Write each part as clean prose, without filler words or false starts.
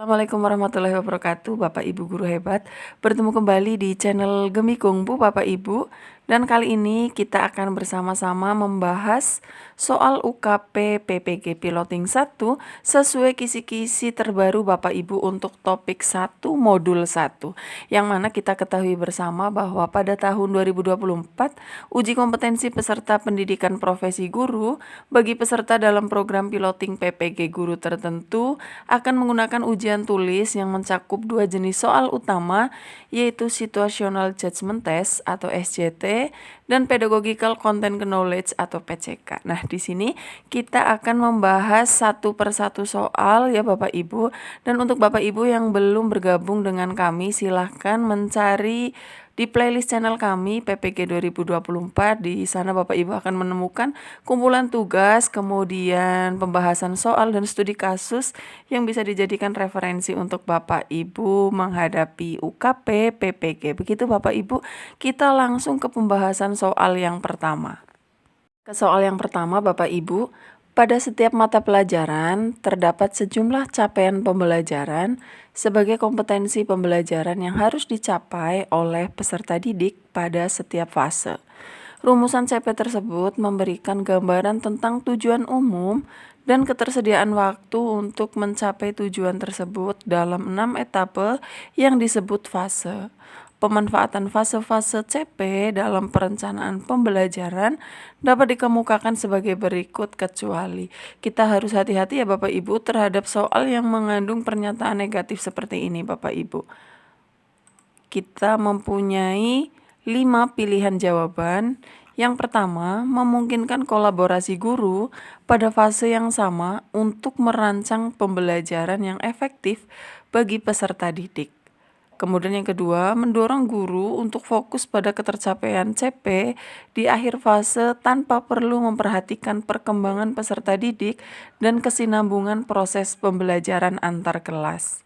Assalamualaikum warahmatullahi wabarakatuh, Bapak Ibu guru hebat. Bertemu kembali di channel Gemikung Bu, Bapak Ibu. Dan kali ini kita akan bersama-sama membahas soal UKP PPG Piloting 1 sesuai kisi-kisi terbaru Bapak Ibu untuk topik 1 modul 1. Yang mana kita ketahui bersama bahwa pada tahun 2024 uji kompetensi peserta pendidikan profesi guru bagi peserta dalam program piloting PPG guru tertentu akan menggunakan ujian tulis yang mencakup dua jenis soal utama, yaitu Situational Judgment Test atau SJT dan Pedagogical Content Knowledge atau PCK. Nah, di sini kita akan membahas satu persatu soal ya Bapak Ibu. Dan untuk Bapak Ibu yang belum bergabung dengan kami, silahkan mencari di playlist channel kami PPG 2024. Di sana Bapak Ibu akan menemukan kumpulan tugas, kemudian pembahasan soal dan studi kasus yang bisa dijadikan referensi untuk Bapak Ibu menghadapi UKP PPG. Begitu Bapak Ibu, kita langsung ke pembahasan soal yang pertama. Ke soal yang pertama Bapak Ibu, pada setiap mata pelajaran terdapat sejumlah capaian pembelajaran sebagai kompetensi pembelajaran yang harus dicapai oleh peserta didik pada setiap fase. Rumusan CP tersebut memberikan gambaran tentang tujuan umum dan ketersediaan waktu untuk mencapai tujuan tersebut dalam 6 etape yang disebut fase. Pemanfaatan fase-fase CP dalam perencanaan pembelajaran dapat dikemukakan sebagai berikut, kecuali kita harus hati-hati ya Bapak Ibu terhadap soal yang mengandung pernyataan negatif seperti ini Bapak Ibu. Kita mempunyai 5 pilihan jawaban. Yang pertama, memungkinkan kolaborasi guru pada fase yang sama untuk merancang pembelajaran yang efektif bagi peserta didik. Kemudian yang kedua, mendorong guru untuk fokus pada ketercapaian CP di akhir fase tanpa perlu memperhatikan perkembangan peserta didik dan kesinambungan proses pembelajaran antar kelas.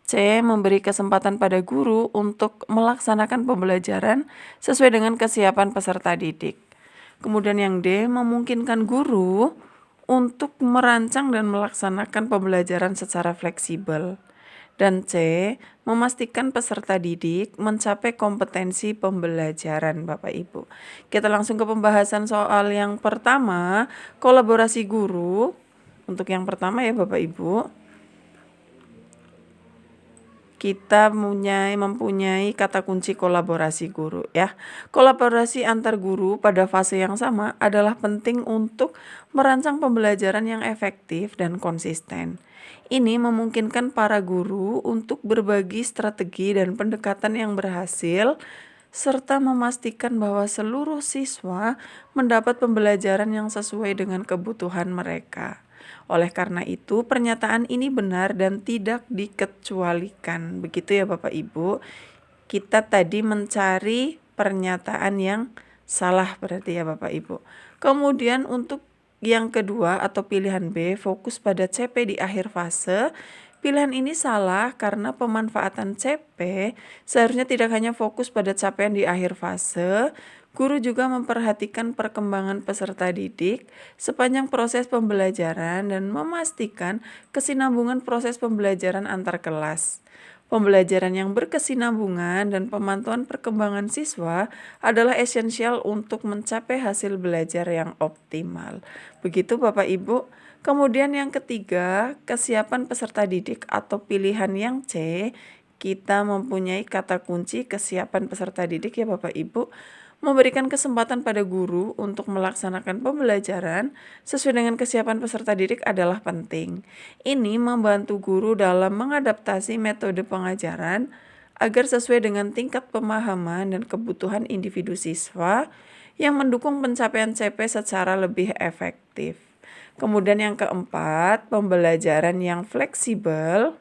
C. Memberi kesempatan pada guru untuk melaksanakan pembelajaran sesuai dengan kesiapan peserta didik. Kemudian yang D. Memungkinkan guru untuk merancang dan melaksanakan pembelajaran secara fleksibel. Dan C. Memastikan peserta didik mencapai kompetensi pembelajaran Bapak Ibu. Kita langsung ke pembahasan soal yang pertama, kolaborasi guru. Untuk yang pertama ya Bapak Ibu, kita mempunyai kata kunci kolaborasi guru ya. Kolaborasi antar guru pada fase yang sama adalah penting untuk merancang pembelajaran yang efektif dan konsisten. Ini memungkinkan para guru untuk berbagi strategi dan pendekatan yang berhasil serta memastikan bahwa seluruh siswa mendapat pembelajaran yang sesuai dengan kebutuhan mereka. Oleh karena itu, pernyataan ini benar dan tidak dikecualikan. Begitu ya Bapak Ibu. Kita tadi mencari pernyataan yang salah berarti ya Bapak Ibu. Kemudian untuk yang kedua atau pilihan B, fokus pada CP di akhir fase. Pilihan ini salah karena pemanfaatan CP seharusnya tidak hanya fokus pada capaian di akhir fase. Guru juga memperhatikan perkembangan peserta didik sepanjang proses pembelajaran dan memastikan kesinambungan proses pembelajaran antar kelas. Pembelajaran yang berkesinambungan dan pemantauan perkembangan siswa adalah esensial untuk mencapai hasil belajar yang optimal. Begitu Bapak Ibu. Kemudian yang ketiga, kesiapan peserta didik atau pilihan yang C. Kita mempunyai kata kunci kesiapan peserta didik ya Bapak Ibu. Memberikan kesempatan pada guru untuk melaksanakan pembelajaran sesuai dengan kesiapan peserta didik adalah penting. Ini membantu guru dalam mengadaptasi metode pengajaran agar sesuai dengan tingkat pemahaman dan kebutuhan individu siswa yang mendukung pencapaian CP secara lebih efektif. Kemudian yang keempat, pembelajaran yang fleksibel.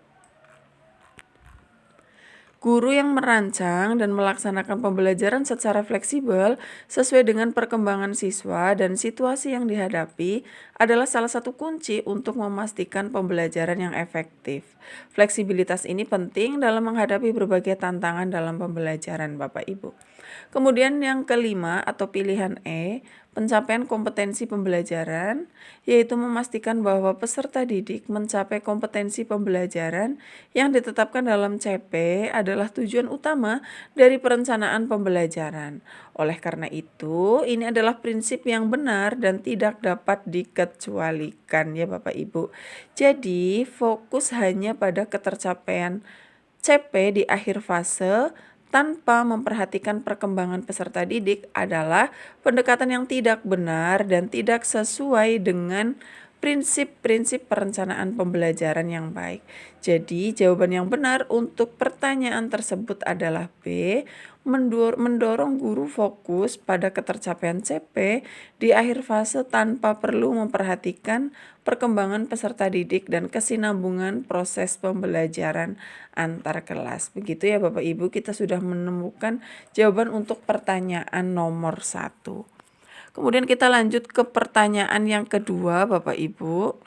Guru yang merancang dan melaksanakan pembelajaran secara fleksibel sesuai dengan perkembangan siswa dan situasi yang dihadapi adalah salah satu kunci untuk memastikan pembelajaran yang efektif. Fleksibilitas ini penting dalam menghadapi berbagai tantangan dalam pembelajaran Bapak Ibu. Kemudian yang kelima atau pilihan E, pencapaian kompetensi pembelajaran, yaitu memastikan bahwa peserta didik mencapai kompetensi pembelajaran yang ditetapkan dalam CP adalah tujuan utama dari perencanaan pembelajaran. Oleh karena itu, ini adalah prinsip yang benar dan tidak dapat dikecualikan ya Bapak Ibu. Jadi, fokus hanya pada ketercapaian CP di akhir fase tanpa memperhatikan perkembangan peserta didik adalah pendekatan yang tidak benar dan tidak sesuai dengan prinsip-prinsip perencanaan pembelajaran yang baik. Jadi, jawaban yang benar untuk pertanyaan tersebut adalah B, mendorong guru fokus pada ketercapaian CP di akhir fase tanpa perlu memperhatikan perkembangan peserta didik dan kesinambungan proses pembelajaran antar kelas. Begitu ya Bapak Ibu, kita sudah menemukan jawaban untuk pertanyaan nomor 1. Kemudian kita lanjut ke pertanyaan yang kedua Bapak Ibu.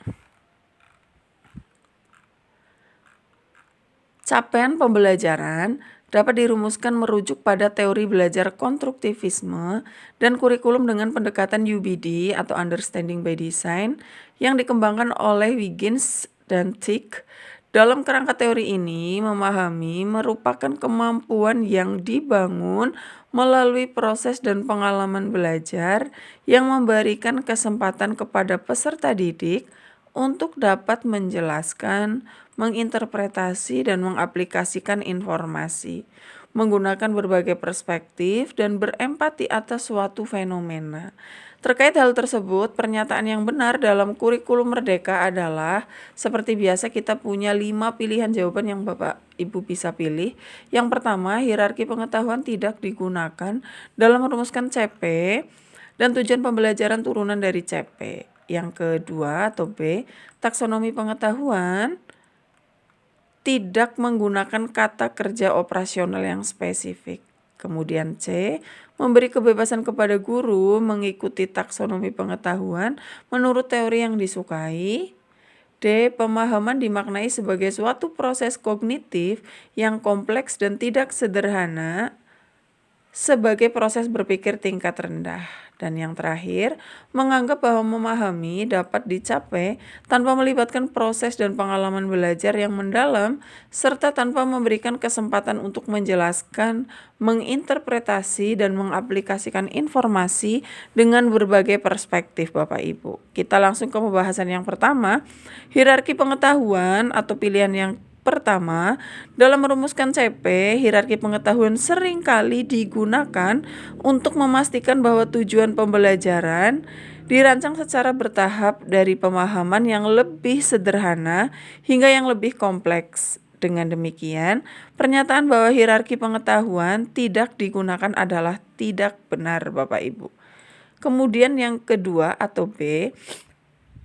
Capaian pembelajaran dapat dirumuskan merujuk pada teori belajar konstruktivisme dan kurikulum dengan pendekatan UBD atau Understanding by Design yang dikembangkan oleh Wiggins dan Tick. Dalam kerangka teori ini, memahami merupakan kemampuan yang dibangun melalui proses dan pengalaman belajar yang memberikan kesempatan kepada peserta didik untuk dapat menjelaskan, menginterpretasi, dan mengaplikasikan informasi, menggunakan berbagai perspektif, dan berempati atas suatu fenomena. Terkait hal tersebut, pernyataan yang benar dalam kurikulum Merdeka adalah seperti biasa kita punya 5 pilihan jawaban yang Bapak Ibu bisa pilih. Yang pertama, hierarki pengetahuan tidak digunakan dalam merumuskan CP dan tujuan pembelajaran turunan dari CP. Yang kedua atau B, taksonomi pengetahuan tidak menggunakan kata kerja operasional yang spesifik. Kemudian C, memberi kebebasan kepada guru mengikuti taksonomi pengetahuan menurut teori yang disukai. D, pemahaman dimaknai sebagai suatu proses kognitif yang kompleks dan tidak sederhana sebagai proses berpikir tingkat rendah. Dan yang terakhir, menganggap bahwa memahami dapat dicapai tanpa melibatkan proses dan pengalaman belajar yang mendalam, serta tanpa memberikan kesempatan untuk menjelaskan, menginterpretasi, dan mengaplikasikan informasi dengan berbagai perspektif Bapak Ibu. Kita langsung ke pembahasan yang pertama, hierarki pengetahuan atau pilihan yang pertama, dalam merumuskan CP, hierarki pengetahuan seringkali digunakan untuk memastikan bahwa tujuan pembelajaran dirancang secara bertahap dari pemahaman yang lebih sederhana hingga yang lebih kompleks. Dengan demikian, pernyataan bahwa hierarki pengetahuan tidak digunakan adalah tidak benar, Bapak Ibu. Kemudian yang kedua atau B,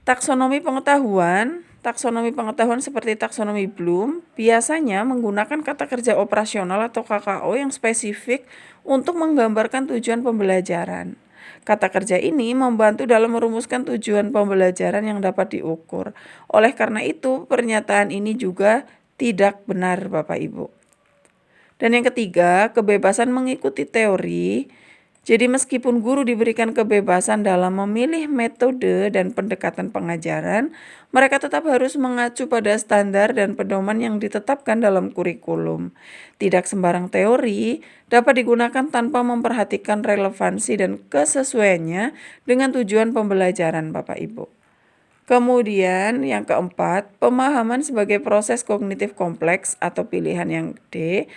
taksonomi pengetahuan. Taksonomi pengetahuan seperti taksonomi Bloom biasanya menggunakan kata kerja operasional atau KKO yang spesifik untuk menggambarkan tujuan pembelajaran. Kata kerja ini membantu dalam merumuskan tujuan pembelajaran yang dapat diukur. Oleh karena itu, pernyataan ini juga tidak benar, Bapak Ibu. Dan yang ketiga, kebebasan mengikuti teori. Jadi meskipun guru diberikan kebebasan dalam memilih metode dan pendekatan pengajaran, mereka tetap harus mengacu pada standar dan pedoman yang ditetapkan dalam kurikulum. Tidak sembarang teori dapat digunakan tanpa memperhatikan relevansi dan kesesuaiannya dengan tujuan pembelajaran Bapak Ibu. Kemudian yang keempat, pemahaman sebagai proses kognitif kompleks atau pilihan yang D.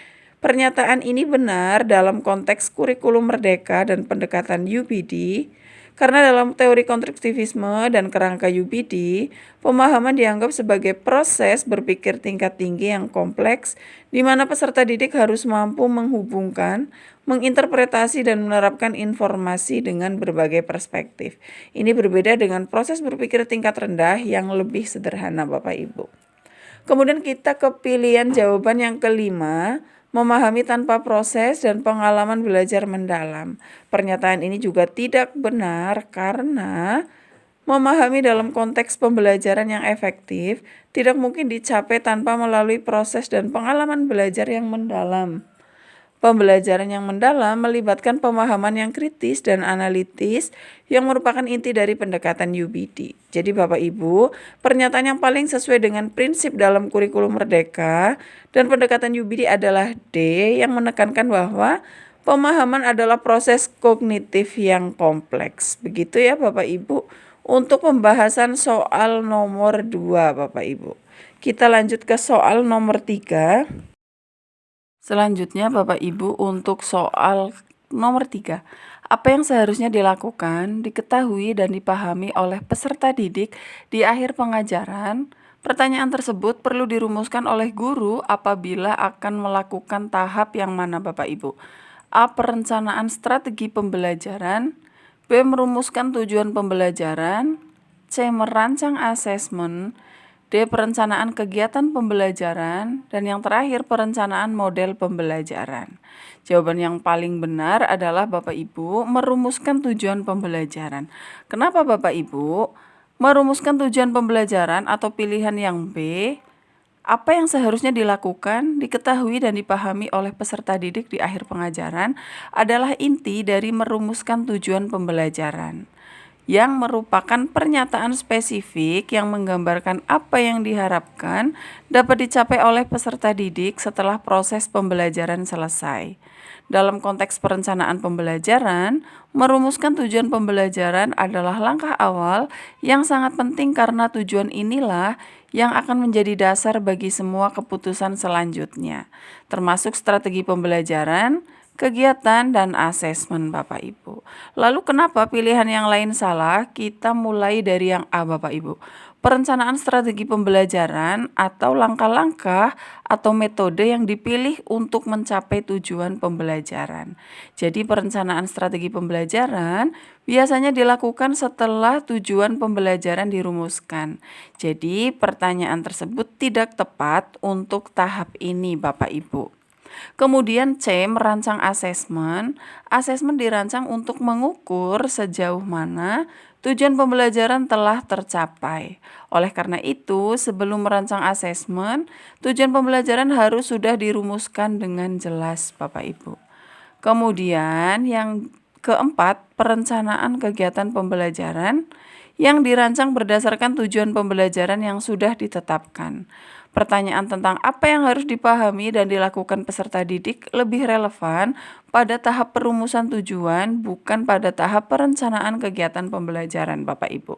Pernyataan ini benar dalam konteks kurikulum Merdeka dan pendekatan UBD, karena dalam teori konstruktivisme dan kerangka UBD, pemahaman dianggap sebagai proses berpikir tingkat tinggi yang kompleks, di mana peserta didik harus mampu menghubungkan, menginterpretasi dan menerapkan informasi dengan berbagai perspektif. Ini berbeda dengan proses berpikir tingkat rendah yang lebih sederhana, Bapak Ibu. Kemudian kita ke pilihan jawaban yang kelima, memahami tanpa proses dan pengalaman belajar mendalam. Pernyataan ini juga tidak benar karena memahami dalam konteks pembelajaran yang efektif tidak mungkin dicapai tanpa melalui proses dan pengalaman belajar yang mendalam. Pembelajaran yang mendalam melibatkan pemahaman yang kritis dan analitis yang merupakan inti dari pendekatan UBD. Jadi Bapak Ibu, pernyataan yang paling sesuai dengan prinsip dalam kurikulum Merdeka dan pendekatan UBD adalah D yang menekankan bahwa pemahaman adalah proses kognitif yang kompleks. Begitu ya Bapak Ibu. Untuk pembahasan soal nomor 2 Bapak Ibu. Kita lanjut ke soal nomor 3. Selanjutnya Bapak Ibu untuk soal nomor 3. Apa yang seharusnya dilakukan, diketahui dan dipahami oleh peserta didik di akhir pengajaran? Pertanyaan tersebut perlu dirumuskan oleh guru apabila akan melakukan tahap yang mana Bapak Ibu? A. Perencanaan strategi pembelajaran. B. Merumuskan tujuan pembelajaran. C. Merancang asesmen. D. Perencanaan kegiatan pembelajaran. Dan yang terakhir, perencanaan model pembelajaran. Jawaban yang paling benar adalah Bapak Ibu merumuskan tujuan pembelajaran. Kenapa Bapak Ibu? Merumuskan tujuan pembelajaran atau pilihan yang B, apa yang seharusnya dilakukan, diketahui dan dipahami oleh peserta didik di akhir pengajaran adalah inti dari merumuskan tujuan pembelajaran, yang merupakan pernyataan spesifik yang menggambarkan apa yang diharapkan dapat dicapai oleh peserta didik setelah proses pembelajaran selesai. Dalam konteks perencanaan pembelajaran, merumuskan tujuan pembelajaran adalah langkah awal yang sangat penting karena tujuan inilah yang akan menjadi dasar bagi semua keputusan selanjutnya, termasuk strategi pembelajaran, kegiatan, dan asesmen Bapak Ibu. Lalu kenapa pilihan yang lain salah? Kita mulai dari yang A Bapak Ibu. Perencanaan strategi pembelajaran atau langkah-langkah atau metode yang dipilih untuk mencapai tujuan pembelajaran. Jadi perencanaan strategi pembelajaran biasanya dilakukan setelah tujuan pembelajaran dirumuskan. Jadi pertanyaan tersebut tidak tepat untuk tahap ini Bapak Ibu. Kemudian C. Merancang asesmen. Asesmen dirancang untuk mengukur sejauh mana tujuan pembelajaran telah tercapai. Oleh karena itu, sebelum merancang asesmen, tujuan pembelajaran harus sudah dirumuskan dengan jelas Bapak Ibu. Kemudian yang keempat, perencanaan kegiatan pembelajaran yang dirancang berdasarkan tujuan pembelajaran yang sudah ditetapkan. Pertanyaan tentang apa yang harus dipahami dan dilakukan peserta didik lebih relevan pada tahap perumusan tujuan, bukan pada tahap perencanaan kegiatan pembelajaran Bapak Ibu.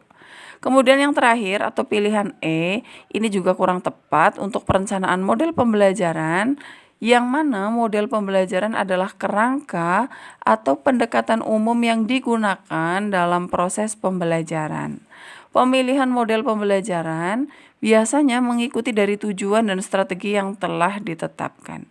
Kemudian yang terakhir atau pilihan E, ini juga kurang tepat untuk perencanaan model pembelajaran, yang mana model pembelajaran adalah kerangka atau pendekatan umum yang digunakan dalam proses pembelajaran. Pemilihan model pembelajaran biasanya mengikuti dari tujuan dan strategi yang telah ditetapkan.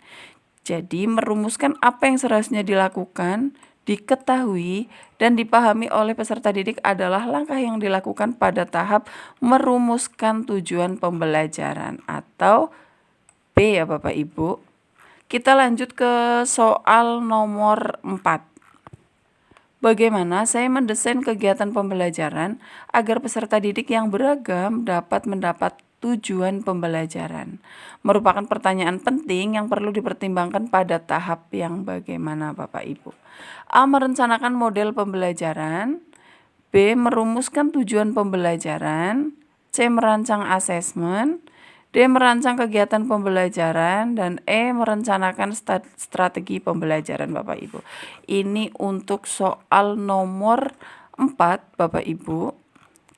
Jadi merumuskan apa yang seharusnya dilakukan, diketahui, dan dipahami oleh peserta didik adalah langkah yang dilakukan pada tahap merumuskan tujuan pembelajaran atau B ya Bapak Ibu. Kita lanjut ke soal nomor 4. Bagaimana saya mendesain kegiatan pembelajaran agar peserta didik yang beragam dapat mendapat tujuan pembelajaran? Merupakan pertanyaan penting yang perlu dipertimbangkan pada tahap yang bagaimana Bapak Ibu. A. Merencanakan model pembelajaran. B. Merumuskan tujuan pembelajaran. C. Merancang asesmen. D. Merancang kegiatan pembelajaran. Dan E. Merencanakan strategi pembelajaran Bapak Ibu. Ini untuk soal nomor 4 Bapak Ibu.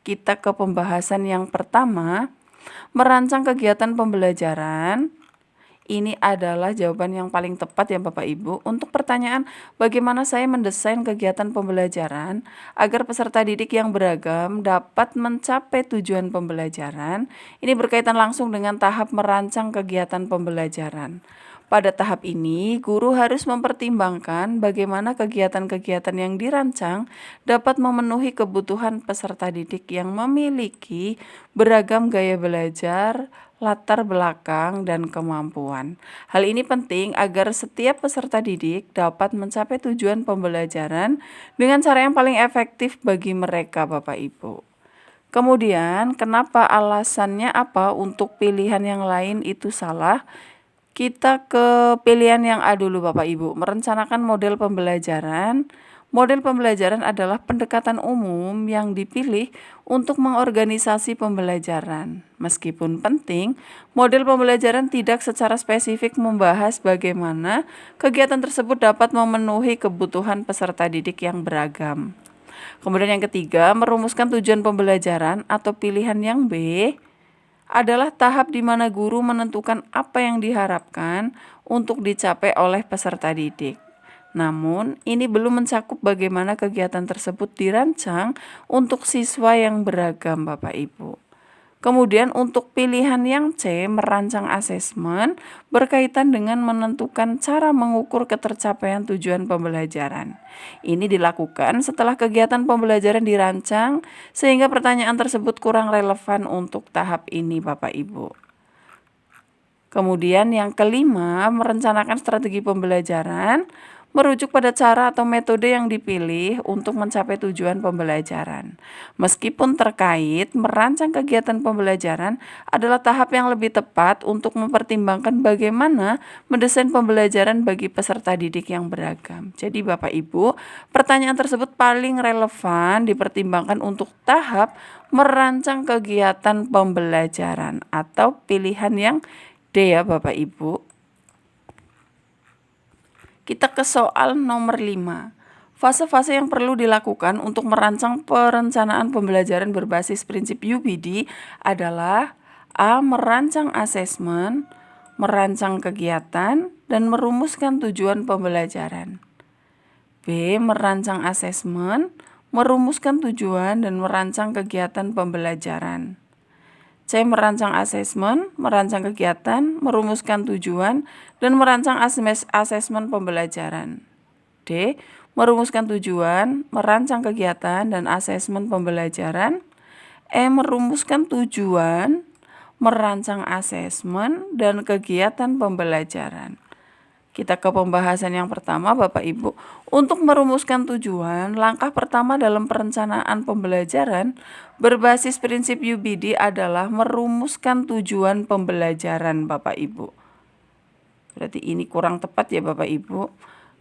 Kita ke pembahasan yang pertama. Merancang kegiatan pembelajaran. Ini adalah jawaban yang paling tepat ya Bapak Ibu. Untuk pertanyaan bagaimana saya mendesain kegiatan pembelajaran agar peserta didik yang beragam dapat mencapai tujuan pembelajaran. Ini berkaitan langsung dengan tahap merancang kegiatan pembelajaran. Pada tahap ini, guru harus mempertimbangkan bagaimana kegiatan-kegiatan yang dirancang dapat memenuhi kebutuhan peserta didik yang memiliki beragam gaya belajar, latar belakang, dan kemampuan. Hal ini penting agar setiap peserta didik dapat mencapai tujuan pembelajaran dengan cara yang paling efektif bagi mereka, Bapak Ibu. Kemudian, kenapa alasannya apa untuk pilihan yang lain itu salah? Kita ke pilihan yang A dulu Bapak Ibu, merencanakan model pembelajaran. Model pembelajaran adalah pendekatan umum yang dipilih untuk mengorganisasi pembelajaran. Meskipun penting, model pembelajaran tidak secara spesifik membahas bagaimana kegiatan tersebut dapat memenuhi kebutuhan peserta didik yang beragam. Kemudian yang ketiga, merumuskan tujuan pembelajaran atau pilihan yang B adalah tahap di mana guru menentukan apa yang diharapkan untuk dicapai oleh peserta didik. Namun, ini belum mencakup bagaimana kegiatan tersebut dirancang untuk siswa yang beragam, Bapak Ibu. Kemudian untuk pilihan yang C, merancang asesmen berkaitan dengan menentukan cara mengukur ketercapaian tujuan pembelajaran. Ini dilakukan setelah kegiatan pembelajaran dirancang sehingga pertanyaan tersebut kurang relevan untuk tahap ini Bapak Ibu. Kemudian yang kelima, merencanakan strategi pembelajaran merujuk pada cara atau metode yang dipilih untuk mencapai tujuan pembelajaran. Meskipun terkait, merancang kegiatan pembelajaran adalah tahap yang lebih tepat untuk mempertimbangkan bagaimana mendesain pembelajaran bagi peserta didik yang beragam. Jadi Bapak Ibu, pertanyaan tersebut paling relevan dipertimbangkan untuk tahap merancang kegiatan pembelajaran atau pilihan yang D ya Bapak Ibu. Kita ke soal nomor 5. Fase-fase yang perlu dilakukan untuk merancang perencanaan pembelajaran berbasis prinsip UBD adalah A. Merancang asesmen, merancang kegiatan, dan merumuskan tujuan pembelajaran. B. Merancang asesmen, merumuskan tujuan, dan merancang kegiatan pembelajaran. C. Merancang asesmen, merancang kegiatan, merumuskan tujuan, dan merancang asesmen pembelajaran. D. Merumuskan tujuan, merancang kegiatan, dan asesmen pembelajaran. E. Merumuskan tujuan, merancang asesmen, dan kegiatan pembelajaran. Kita ke pembahasan yang pertama Bapak Ibu. Untuk merumuskan tujuan, langkah pertama dalam perencanaan pembelajaran berbasis prinsip UBD adalah merumuskan tujuan pembelajaran Bapak Ibu. Berarti ini kurang tepat ya Bapak Ibu.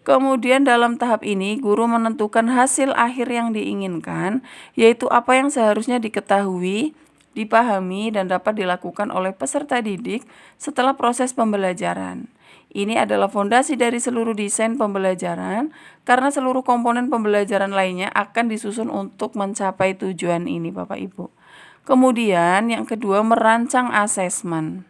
Kemudian dalam tahap ini guru menentukan hasil akhir yang diinginkan, yaitu apa yang seharusnya diketahui, dipahami, dan dapat dilakukan oleh peserta didik setelah proses pembelajaran. Ini adalah fondasi dari seluruh desain pembelajaran karena seluruh komponen pembelajaran lainnya akan disusun untuk mencapai tujuan ini Bapak Ibu. Kemudian yang kedua, merancang asesmen.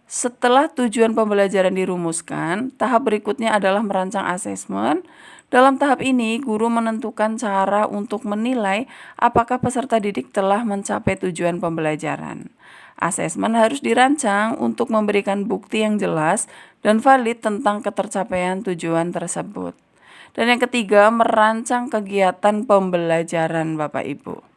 Setelah tujuan pembelajaran dirumuskan, tahap berikutnya adalah merancang asesmen. Dalam tahap ini, guru menentukan cara untuk menilai apakah peserta didik telah mencapai tujuan pembelajaran. Asesmen harus dirancang untuk memberikan bukti yang jelas dan valid tentang ketercapaian tujuan tersebut. Dan yang ketiga, merancang kegiatan pembelajaran Bapak Ibu.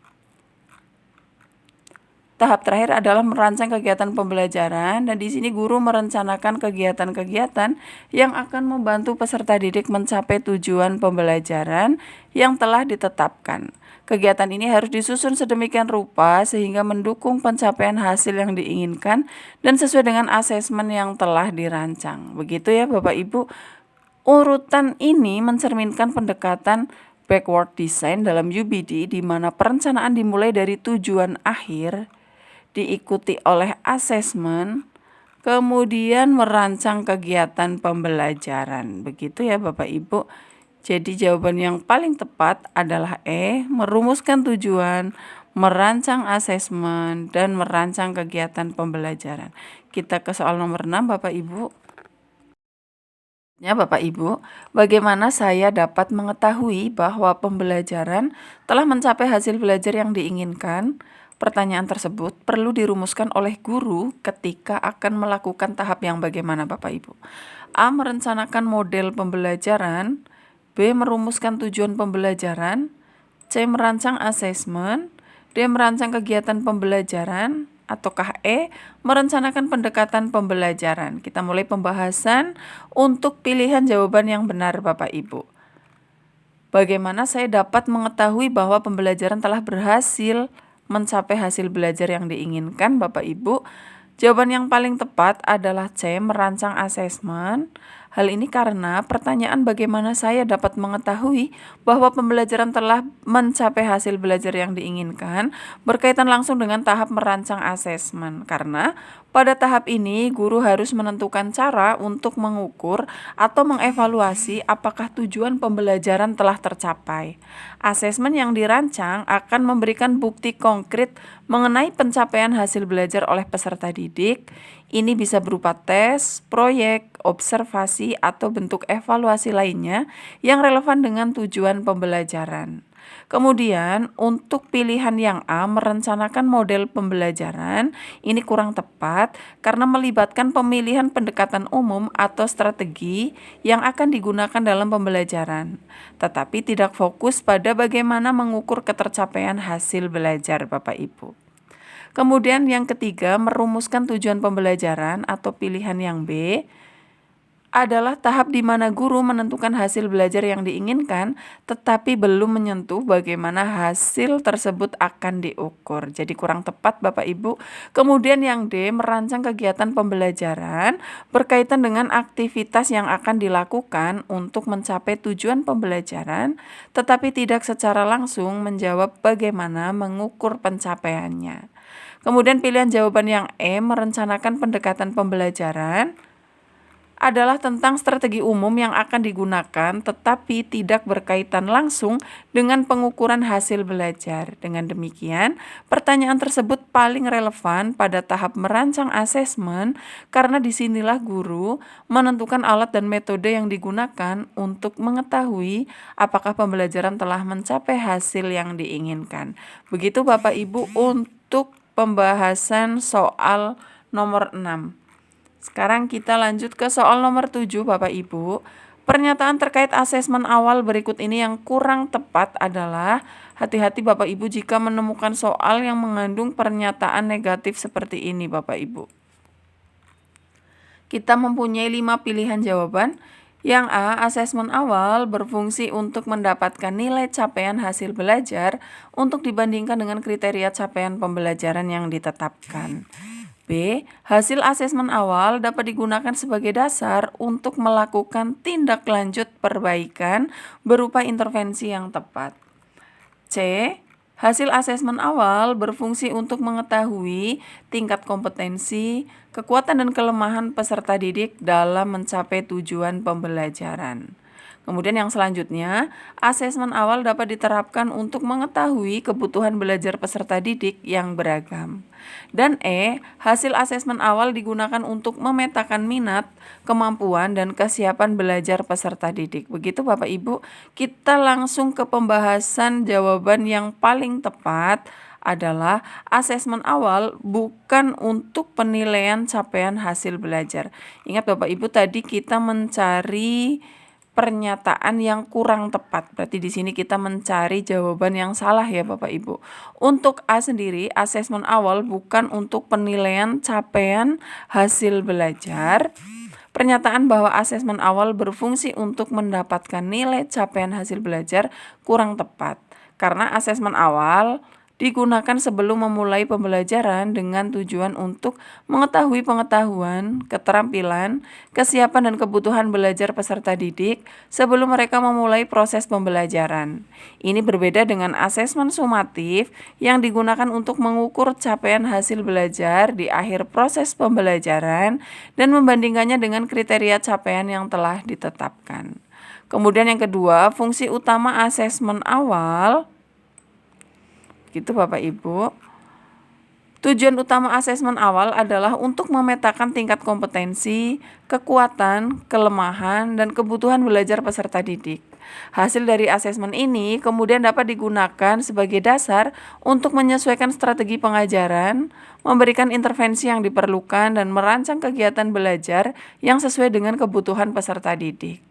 Tahap terakhir adalah merancang kegiatan pembelajaran, dan di sini guru merencanakan kegiatan-kegiatan yang akan membantu peserta didik mencapai tujuan pembelajaran yang telah ditetapkan. Kegiatan ini harus disusun sedemikian rupa sehingga mendukung pencapaian hasil yang diinginkan dan sesuai dengan asesmen yang telah dirancang. Begitu ya Bapak Ibu. Urutan ini mencerminkan pendekatan backward design dalam UBD di mana perencanaan dimulai dari tujuan akhir, diikuti oleh asesmen, kemudian merancang kegiatan pembelajaran. Begitu ya Bapak Ibu. Jadi jawaban yang paling tepat adalah E, merumuskan tujuan, merancang asesmen, dan merancang kegiatan pembelajaran. Kita ke soal nomor 6 Bapak Ibu. Ya Bapak Ibu, bagaimana saya dapat mengetahui bahwa pembelajaran telah mencapai hasil belajar yang diinginkan? Pertanyaan tersebut perlu dirumuskan oleh guru ketika akan melakukan tahap yang bagaimana Bapak Ibu. A. Merencanakan model pembelajaran. B. Merumuskan tujuan pembelajaran. C. Merancang asesmen. D. Merancang kegiatan pembelajaran. Ataukah E. Merencanakan pendekatan pembelajaran. Kita mulai pembahasan untuk pilihan jawaban yang benar Bapak Ibu. Bagaimana saya dapat mengetahui bahwa pembelajaran telah berhasil mencapai hasil belajar yang diinginkan Bapak Ibu? Jawaban yang paling tepat adalah C, merancang asesmen. Hal ini karena pertanyaan bagaimana saya dapat mengetahui bahwa pembelajaran telah mencapai hasil belajar yang diinginkan berkaitan langsung dengan tahap merancang asesmen. Karena pada tahap ini guru harus menentukan cara untuk mengukur atau mengevaluasi apakah tujuan pembelajaran telah tercapai. Asesmen yang dirancang akan memberikan bukti konkret mengenai pencapaian hasil belajar oleh peserta didik. Ini bisa berupa tes, proyek, observasi, atau bentuk evaluasi lainnya yang relevan dengan tujuan pembelajaran. Kemudian, untuk pilihan yang A, merencanakan model pembelajaran, ini kurang tepat karena melibatkan pemilihan pendekatan umum atau strategi yang akan digunakan dalam pembelajaran, tetapi tidak fokus pada bagaimana mengukur ketercapaian hasil belajar, Bapak Ibu. Kemudian yang ketiga, merumuskan tujuan pembelajaran atau pilihan yang B adalah tahap di mana guru menentukan hasil belajar yang diinginkan tetapi belum menyentuh bagaimana hasil tersebut akan diukur. Jadi kurang tepat Bapak Ibu. Kemudian yang D, merancang kegiatan pembelajaran berkaitan dengan aktivitas yang akan dilakukan untuk mencapai tujuan pembelajaran tetapi tidak secara langsung menjawab bagaimana mengukur pencapaiannya. Kemudian pilihan jawaban yang E, merencanakan pendekatan pembelajaran adalah tentang strategi umum yang akan digunakan tetapi tidak berkaitan langsung dengan pengukuran hasil belajar. Dengan demikian, pertanyaan tersebut paling relevan pada tahap merancang asesmen karena disinilah guru menentukan alat dan metode yang digunakan untuk mengetahui apakah pembelajaran telah mencapai hasil yang diinginkan. Begitu Bapak Ibu untuk pembahasan soal nomor 6. Sekarang kita lanjut ke soal nomor 7 Bapak Ibu. Pernyataan terkait asesmen awal berikut ini yang kurang tepat adalah hati-hati Bapak Ibu jika menemukan soal yang mengandung pernyataan negatif seperti ini Bapak Ibu. Kita mempunyai 5 pilihan jawaban. Yang A, asesmen awal berfungsi untuk mendapatkan nilai capaian hasil belajar untuk dibandingkan dengan kriteria capaian pembelajaran yang ditetapkan. B, hasil asesmen awal dapat digunakan sebagai dasar untuk melakukan tindak lanjut perbaikan berupa intervensi yang tepat. C, hasil asesmen awal berfungsi untuk mengetahui tingkat kompetensi, kekuatan dan kelemahan peserta didik dalam mencapai tujuan pembelajaran. Kemudian yang selanjutnya, asesmen awal dapat diterapkan untuk mengetahui kebutuhan belajar peserta didik yang beragam. Dan E, hasil asesmen awal digunakan untuk memetakan minat, kemampuan, dan kesiapan belajar peserta didik. Begitu Bapak Ibu, kita langsung ke pembahasan jawaban yang paling tepat adalah asesmen awal bukan untuk penilaian capaian hasil belajar. Ingat Bapak Ibu, tadi kita mencari pernyataan yang kurang tepat. Berarti di sini kita mencari jawaban yang salah ya Bapak Ibu. Untuk A sendiri, asesmen awal bukan untuk penilaian capaian hasil belajar. Pernyataan bahwa asesmen awal berfungsi untuk mendapatkan nilai capaian hasil belajar kurang tepat. Karena asesmen awal digunakan sebelum memulai pembelajaran dengan tujuan untuk mengetahui pengetahuan, keterampilan, kesiapan dan kebutuhan belajar peserta didik sebelum mereka memulai proses pembelajaran. Ini berbeda dengan asesmen sumatif yang digunakan untuk mengukur capaian hasil belajar di akhir proses pembelajaran dan membandingkannya dengan kriteria capaian yang telah ditetapkan. Kemudian yang kedua, fungsi utama asesmen awal gitu Bapak Ibu. Tujuan utama asesmen awal adalah untuk memetakan tingkat kompetensi, kekuatan, kelemahan, dan kebutuhan belajar peserta didik. Hasil dari asesmen ini kemudian dapat digunakan sebagai dasar untuk menyesuaikan strategi pengajaran, memberikan intervensi yang diperlukan, dan merancang kegiatan belajar yang sesuai dengan kebutuhan peserta didik.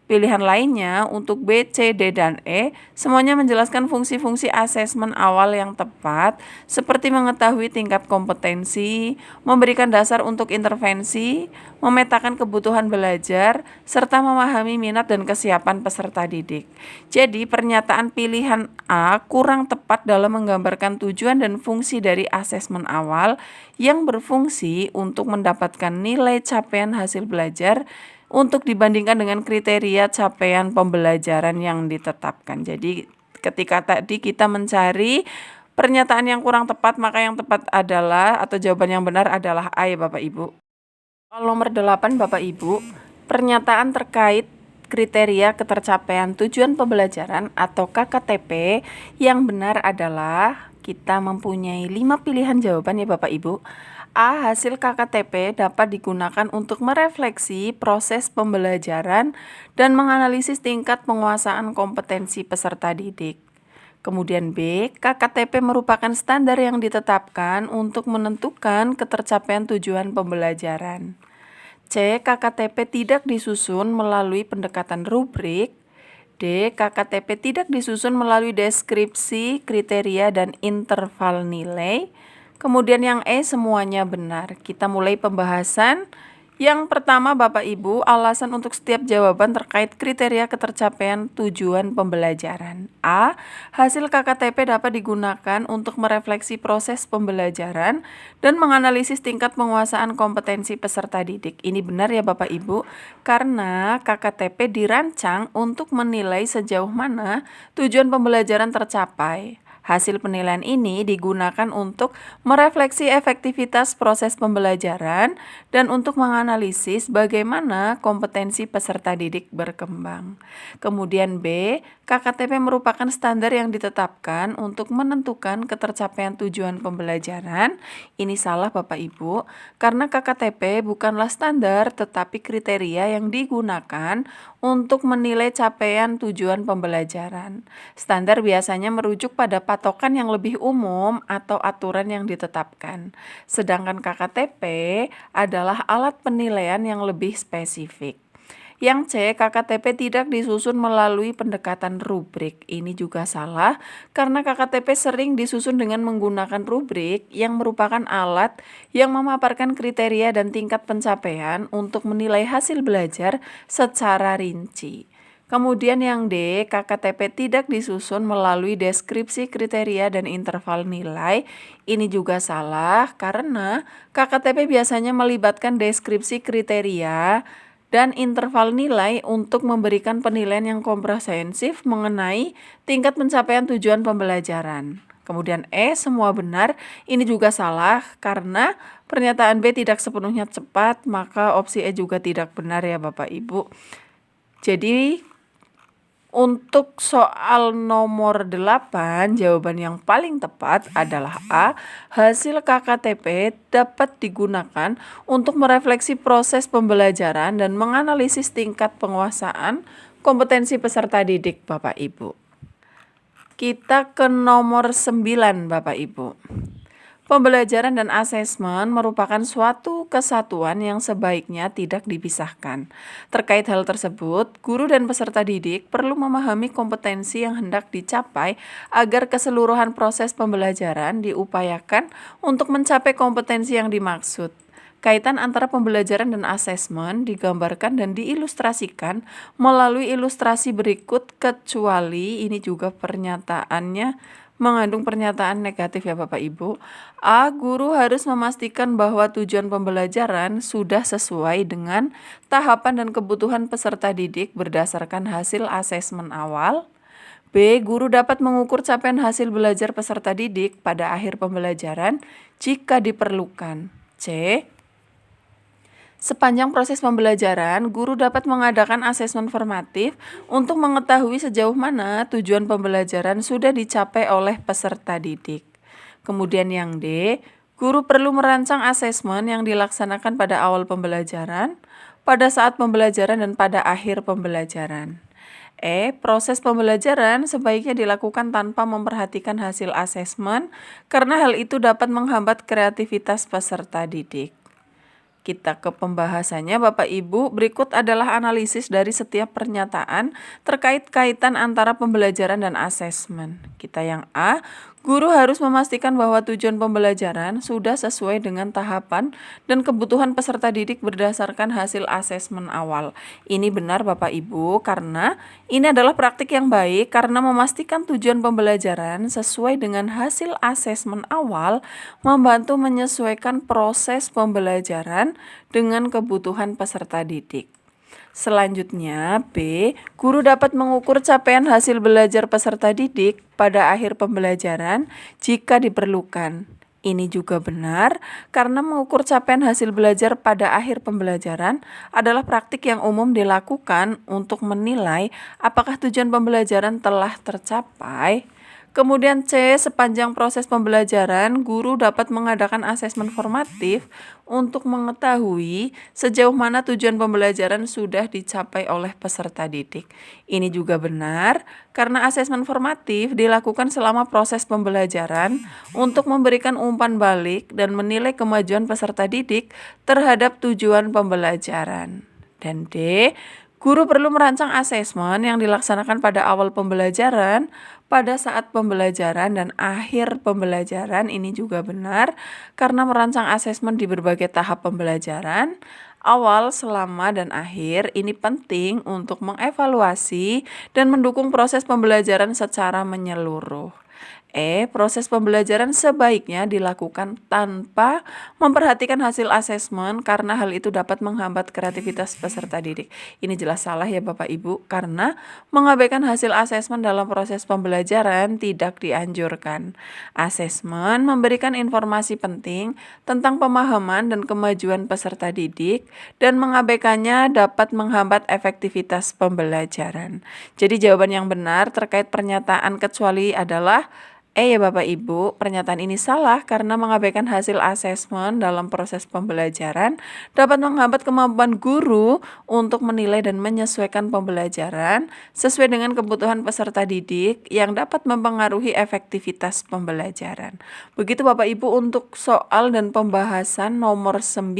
Pilihan lainnya untuk B, C, D, dan E semuanya menjelaskan fungsi-fungsi asesmen awal yang tepat seperti mengetahui tingkat kompetensi, memberikan dasar untuk intervensi, memetakan kebutuhan belajar, serta memahami minat dan kesiapan peserta didik. Jadi pernyataan pilihan A kurang tepat dalam menggambarkan tujuan dan fungsi dari asesmen awal yang berfungsi untuk mendapatkan nilai capaian hasil belajar untuk dibandingkan dengan kriteria capaian pembelajaran yang ditetapkan. Jadi ketika tadi kita mencari pernyataan yang kurang tepat, maka yang tepat adalah atau jawaban yang benar adalah A ya Bapak Ibu. Soal nomor 8 Bapak Ibu, pernyataan terkait kriteria ketercapaian tujuan pembelajaran atau KKTP yang benar adalah kita mempunyai 5 pilihan jawaban ya Bapak Ibu. A. Hasil KKTP dapat digunakan untuk merefleksi proses pembelajaran dan menganalisis tingkat penguasaan kompetensi peserta didik. Kemudian B. KKTP merupakan standar yang ditetapkan untuk menentukan ketercapaian tujuan pembelajaran. C. KKTP tidak disusun melalui pendekatan rubrik. D. KKTP tidak disusun melalui deskripsi, kriteria, dan interval nilai. Kemudian yang E semuanya benar. Kita mulai pembahasan. Yang pertama Bapak Ibu, alasan untuk setiap jawaban terkait kriteria ketercapaian tujuan pembelajaran. A. Hasil KKTP dapat digunakan untuk merefleksi proses pembelajaran dan menganalisis tingkat penguasaan kompetensi peserta didik. Ini benar ya Bapak Ibu, karena KKTP dirancang untuk menilai sejauh mana tujuan pembelajaran tercapai. Hasil penilaian ini digunakan untuk merefleksi efektivitas proses pembelajaran dan untuk menganalisis bagaimana kompetensi peserta didik berkembang. Kemudian B, KKTP merupakan standar yang ditetapkan untuk menentukan ketercapaian tujuan pembelajaran. Ini salah Bapak Ibu, karena KKTP bukanlah standar tetapi kriteria yang digunakan untuk menilai capaian tujuan pembelajaran. Standar biasanya merujuk pada patokan yang lebih umum atau aturan yang ditetapkan. Sedangkan KKTP adalah alat penilaian yang lebih spesifik. Yang C, KKTP tidak disusun melalui pendekatan rubrik. Ini juga salah, karena KKTP sering disusun dengan menggunakan rubrik yang merupakan alat yang memaparkan kriteria dan tingkat pencapaian untuk menilai hasil belajar secara rinci. Kemudian yang D, KKTP tidak disusun melalui deskripsi kriteria dan interval nilai. Ini juga salah, karena KKTP biasanya melibatkan deskripsi kriteria dan interval nilai untuk memberikan penilaian yang komprehensif mengenai tingkat pencapaian tujuan pembelajaran. Kemudian E, semua benar. Ini juga salah karena pernyataan B tidak sepenuhnya cepat, maka opsi E juga tidak benar ya Bapak Ibu. Jadi untuk soal nomor 8, jawaban yang paling tepat adalah A. Hasil KKTP dapat digunakan untuk merefleksi proses pembelajaran dan menganalisis tingkat penguasaan kompetensi peserta didik Bapak Ibu. Kita ke nomor 9 Bapak Ibu. Pembelajaran dan asesmen merupakan suatu kesatuan yang sebaiknya tidak dipisahkan. Terkait hal tersebut, guru dan peserta didik perlu memahami kompetensi yang hendak dicapai agar keseluruhan proses pembelajaran diupayakan untuk mencapai kompetensi yang dimaksud. Kaitan antara pembelajaran dan asesmen digambarkan dan diilustrasikan melalui ilustrasi berikut, kecuali ini juga pernyataannya mengandung pernyataan negatif ya Bapak Ibu. A. Guru harus memastikan bahwa tujuan pembelajaran sudah sesuai dengan tahapan dan kebutuhan peserta didik berdasarkan hasil asesmen awal. B. Guru dapat mengukur capaian hasil belajar peserta didik pada akhir pembelajaran jika diperlukan. C. Sepanjang proses pembelajaran, guru dapat mengadakan asesmen formatif untuk mengetahui sejauh mana tujuan pembelajaran sudah dicapai oleh peserta didik. Kemudian yang D, guru perlu merancang asesmen yang dilaksanakan pada awal pembelajaran, pada saat pembelajaran, dan pada akhir pembelajaran. E. Proses pembelajaran sebaiknya dilakukan tanpa memperhatikan hasil asesmen, karena hal itu dapat menghambat kreativitas peserta didik. Kita ke pembahasannya Bapak Ibu, berikut adalah analisis dari setiap pernyataan terkait kaitan antara pembelajaran dan asesmen. Kita yang A, guru harus memastikan bahwa tujuan pembelajaran sudah sesuai dengan tahapan dan kebutuhan peserta didik berdasarkan hasil asesmen awal. Ini benar Bapak Ibu, karena ini adalah praktik yang baik karena memastikan tujuan pembelajaran sesuai dengan hasil asesmen awal membantu menyesuaikan proses pembelajaran dengan kebutuhan peserta didik. Selanjutnya, B. Guru dapat mengukur capaian hasil belajar peserta didik pada akhir pembelajaran jika diperlukan. Ini juga benar, karena mengukur capaian hasil belajar pada akhir pembelajaran adalah praktik yang umum dilakukan untuk menilai apakah tujuan pembelajaran telah tercapai. Kemudian C, sepanjang proses pembelajaran, guru dapat mengadakan asesmen formatif untuk mengetahui sejauh mana tujuan pembelajaran sudah dicapai oleh peserta didik. Ini juga benar, karena asesmen formatif dilakukan selama proses pembelajaran untuk memberikan umpan balik dan menilai kemajuan peserta didik terhadap tujuan pembelajaran. Dan D, guru perlu merancang asesmen yang dilaksanakan pada awal pembelajaran, pada saat pembelajaran, dan akhir pembelajaran. Ini juga benar, karena merancang asesmen di berbagai tahap pembelajaran, awal, selama, dan akhir, ini penting untuk mengevaluasi dan mendukung proses pembelajaran secara menyeluruh. Proses pembelajaran sebaiknya dilakukan tanpa memperhatikan hasil asesmen karena hal itu dapat menghambat kreativitas peserta didik. Ini jelas salah ya Bapak Ibu, karena mengabaikan hasil asesmen dalam proses pembelajaran tidak dianjurkan. Asesmen memberikan informasi penting tentang pemahaman dan kemajuan peserta didik, dan mengabaikannya dapat menghambat efektivitas pembelajaran. Jadi jawaban yang benar terkait pernyataan kecuali adalah ya Bapak Ibu, pernyataan ini salah karena mengabaikan hasil asesmen dalam proses pembelajaran dapat menghambat kemampuan guru untuk menilai dan menyesuaikan pembelajaran sesuai dengan kebutuhan peserta didik yang dapat mempengaruhi efektivitas pembelajaran. Begitu Bapak Ibu untuk soal dan pembahasan nomor 9.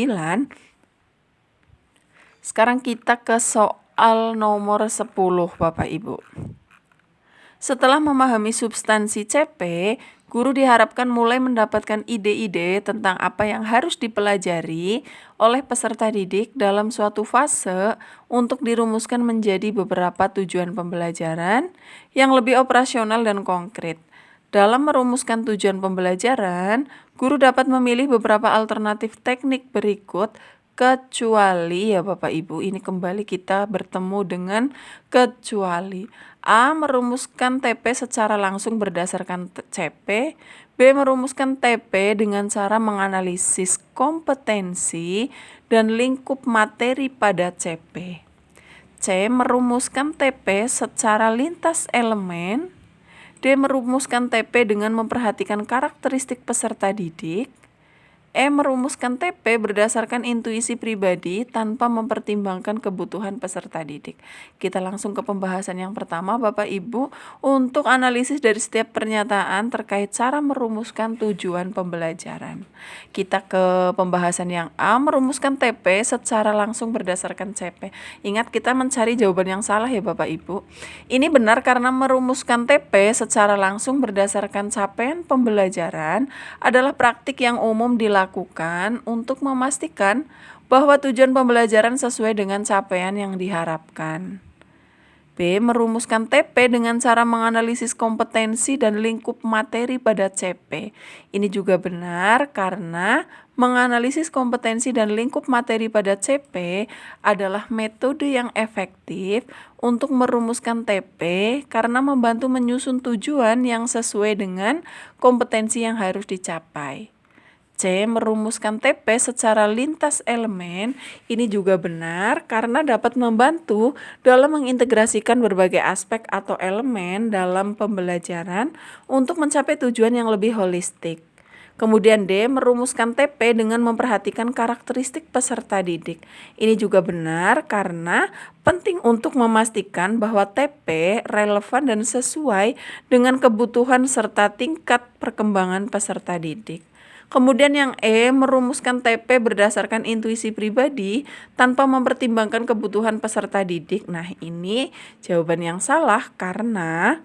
Sekarang kita ke soal nomor 10 Bapak Ibu. Setelah memahami substansi CP, guru diharapkan mulai mendapatkan ide-ide tentang apa yang harus dipelajari oleh peserta didik dalam suatu fase untuk dirumuskan menjadi beberapa tujuan pembelajaran yang lebih operasional dan konkret. Dalam merumuskan tujuan pembelajaran, guru dapat memilih beberapa alternatif teknik berikut, kecuali ya Bapak Ibu, ini kembali kita bertemu dengan kecuali. A. Merumuskan TP secara langsung berdasarkan CP. B. Merumuskan TP dengan cara menganalisis kompetensi dan lingkup materi pada CP. C. Merumuskan TP secara lintas elemen. D. Merumuskan TP dengan memperhatikan karakteristik peserta didik. Merumuskan TP berdasarkan intuisi pribadi tanpa mempertimbangkan kebutuhan peserta didik. Kita langsung ke pembahasan yang pertama Bapak Ibu, untuk analisis dari setiap pernyataan terkait cara merumuskan tujuan pembelajaran. Kita ke pembahasan yang A, merumuskan TP secara langsung berdasarkan CP. Ingat, kita mencari jawaban yang salah ya Bapak Ibu. Ini benar karena merumuskan TP secara langsung berdasarkan capaian pembelajaran adalah praktik yang umum dilakukan untuk memastikan bahwa tujuan pembelajaran sesuai dengan capaian yang diharapkan. B. Merumuskan TP dengan cara menganalisis kompetensi dan lingkup materi pada CP. Ini juga benar karena menganalisis kompetensi dan lingkup materi pada CP adalah metode yang efektif untuk merumuskan TP karena membantu menyusun tujuan yang sesuai dengan kompetensi yang harus dicapai. C. Merumuskan TP secara lintas elemen. Ini juga benar karena dapat membantu dalam mengintegrasikan berbagai aspek atau elemen dalam pembelajaran untuk mencapai tujuan yang lebih holistik. Kemudian D. Merumuskan TP dengan memperhatikan karakteristik peserta didik. Ini juga benar karena penting untuk memastikan bahwa TP relevan dan sesuai dengan kebutuhan serta tingkat perkembangan peserta didik. Kemudian yang E, merumuskan TP berdasarkan intuisi pribadi tanpa mempertimbangkan kebutuhan peserta didik. Nah, ini jawaban yang salah karena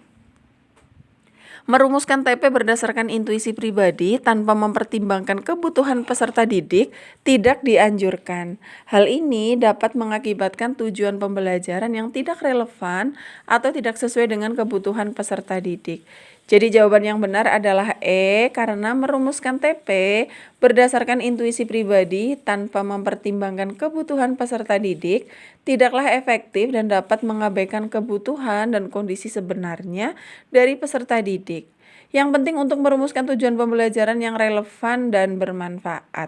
merumuskan TP berdasarkan intuisi pribadi tanpa mempertimbangkan kebutuhan peserta didik tidak dianjurkan. Hal ini dapat mengakibatkan tujuan pembelajaran yang tidak relevan atau tidak sesuai dengan kebutuhan peserta didik. Jadi jawaban yang benar adalah E, karena merumuskan TP berdasarkan intuisi pribadi tanpa mempertimbangkan kebutuhan peserta didik tidaklah efektif dan dapat mengabaikan kebutuhan dan kondisi sebenarnya dari peserta didik. Yang penting untuk merumuskan tujuan pembelajaran yang relevan dan bermanfaat.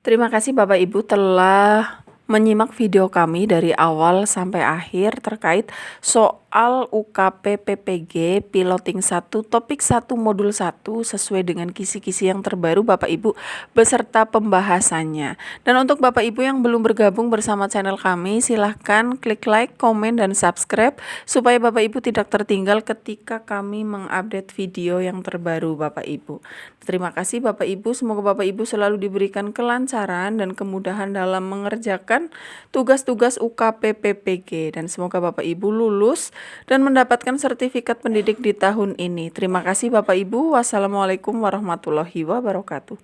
Terima kasih Bapak Ibu telah menyimak video kami dari awal sampai akhir terkait soal UKP PPG Piloting 1 Topik 1 Modul 1 sesuai dengan kisi-kisi yang terbaru Bapak Ibu beserta pembahasannya. Dan untuk Bapak Ibu yang belum bergabung bersama channel kami, silahkan klik like, komen, dan subscribe supaya Bapak Ibu tidak tertinggal ketika kami mengupdate video yang terbaru Bapak Ibu. Terima kasih Bapak Ibu, semoga Bapak Ibu selalu diberikan kelancaran dan kemudahan dalam mengerjakan tugas-tugas UKP PPG dan semoga Bapak Ibu lulus dan mendapatkan sertifikat pendidik di tahun ini. Terima kasih Bapak Ibu. Wassalamualaikum warahmatullahi wabarakatuh.